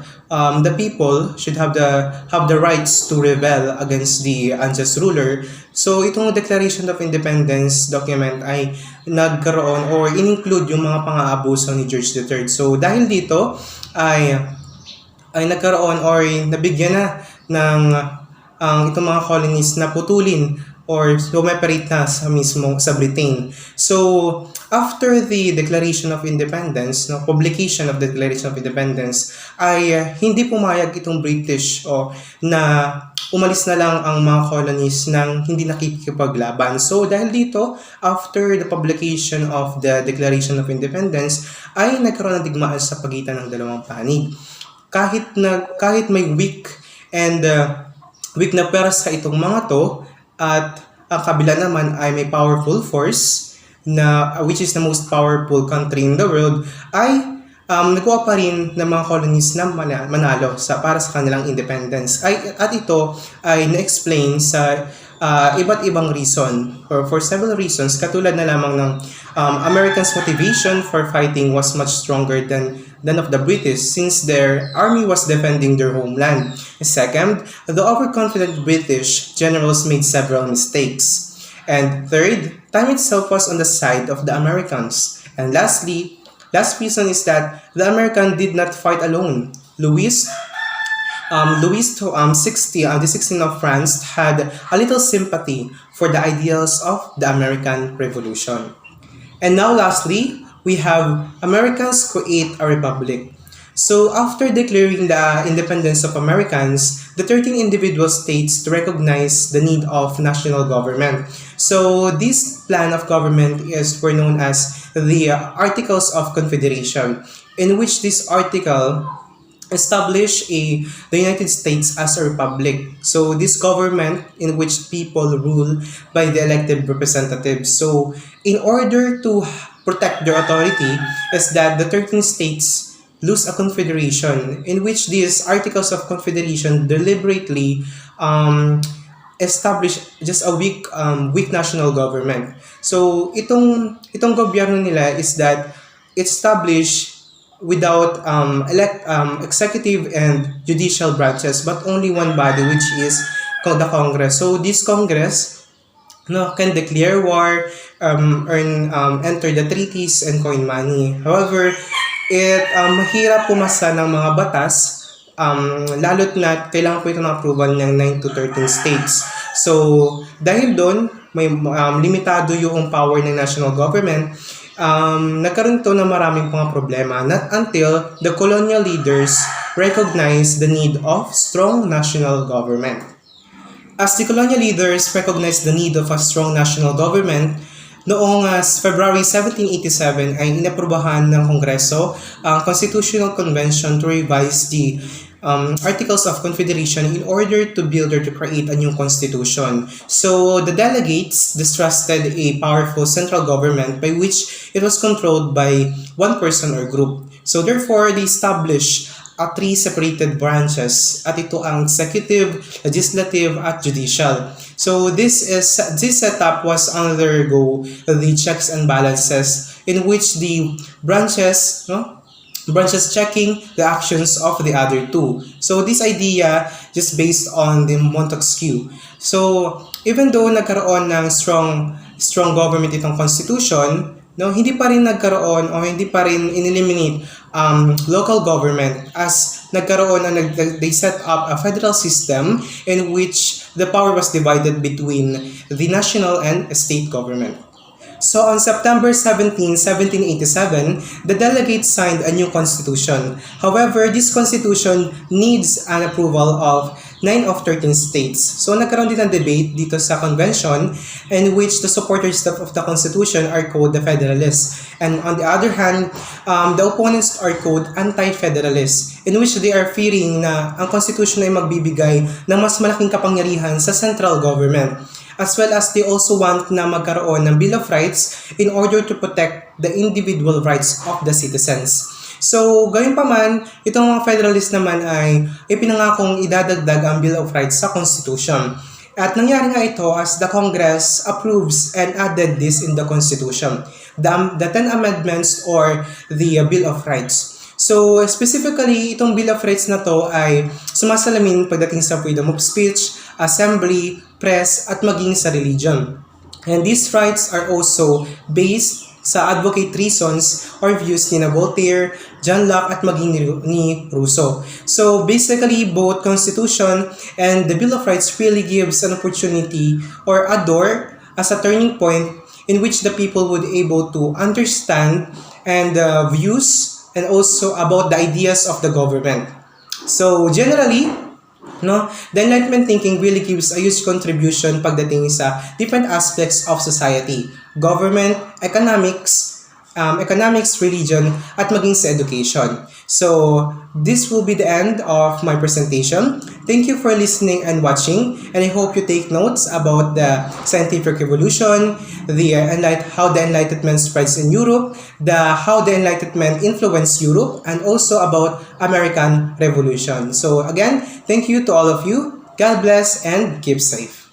the people should have the rights to rebel against the unjust ruler. So itong Declaration of Independence document ay nagkaroon or in-include yung mga pang-aabuso ni George III. So dahil dito ay nagkaroon or nabigyan na ng itong mga colonies na putulin or lumeperate na sa Britain. So, after the Declaration of Independence, no, publication of the Declaration of Independence, ay hindi pumayag itong British na umalis na lang ang mga colonies nang hindi nakikipaglaban. So, dahil dito, after the publication of the Declaration of Independence, ay nagkaroon ng digmaan sa pagitan ng dalawang panig. Kahit may weak na pwersa itong mga to, at ang kabila naman ay may powerful force na which is the most powerful country in the world, ay nagawa pa rin ng mga colonies na manalo para sa kanilang independence. At ito ay na-explain sa iba't ibang reason or for several reasons, katulad na lamang ng Americans' motivation for fighting was much stronger than of the British, since their army was defending their homeland. Second, the overconfident British generals made several mistakes. And third, time itself was on the side of the Americans. And lastly, last reason is that the American did not fight alone. Louis the 16th of France had a little sympathy for the ideals of the American Revolution. And now lastly, we have Americans create a republic. So after declaring the independence of Americans, the 13 individual states to recognize the need of national government. So this plan of government were known as the Articles of Confederation, in which this article establish the United States as a republic. So this government in which people rule by the elected representatives. So in order to protect their authority is that the 13 states lose a confederation in which these Articles of Confederation deliberately establish just a weak national government. So itong gobyerno nila is that established without executive and judicial branches, but only one body, which is the Congress. So this Congress can declare war, enter the treaties, and coin money. However, mahirap pumasa ng mga batas, lalo't na kailangan po ito ng approval ng 9 to 13 states. So, dahil doon, may limitado yung power ng national government, nagkaroon ito ng maraming mga problema, not until the colonial leaders recognized the need of strong national government. As the colonial leaders recognized the need of a strong national government, noong February 1787 ay inaprubahan ng Kongreso ang Constitutional Convention to revise the Articles of Confederation in order to build or to create a new constitution. So the delegates distrusted a powerful central government by which it was controlled by one person or group. So therefore, they established three separated branches, at ito ang executive, legislative, at judicial. So this setup was undergo the checks and balances in which the branches checking the actions of the other two. So this idea just based on the Montesquieu. So even though nagkaroon ng strong government itong constitution, no, hindi pa rin nagkaroon o hindi pa rin ineliminate local government, as nagkaroon na they set up a federal system in which the power was divided between the national and state government. So on September 17, 1787, the delegates signed a new constitution. However, this constitution needs an approval of 9 of 13 states. So nagkaroon din ng debate dito sa convention, in which the supporters of the constitution are called the Federalists. And on the other hand, the opponents are called Anti-Federalists, in which they are fearing na ang constitution ay magbibigay ng mas malaking kapangyarihan sa central government, as well as they also want na magkaroon ng Bill of Rights in order to protect the individual rights of the citizens. So, gayon pa man, itong mga Federalist naman ay ipinangakong idadagdag ang Bill of Rights sa Constitution. At nangyari nga ito as the Congress approves and added this in the Constitution, the 10 Amendments or the Bill of Rights. So, specifically, itong Bill of Rights na to ay sumasalamin pagdating sa freedom of speech, assembly, press, at maging sa religion. And these rights are also based sa advocate reasons or views ni Voltaire, John Locke, at maging ni Rousseau. So basically, both Constitution and the Bill of Rights really gives an opportunity or a door as a turning point in which the people would able to understand and views and also about the ideas of the government. So generally, no, the Enlightenment thinking really gives a huge contribution pagdating sa different aspects of society, government, economics, religion, at maging sa education. So, this will be the end of my presentation. Thank you for listening and watching, and I hope you take notes about the scientific revolution, how the Enlightenment spreads in Europe, how the Enlightenment influenced Europe, and also about American Revolution. So again, thank you to all of you. God bless and keep safe.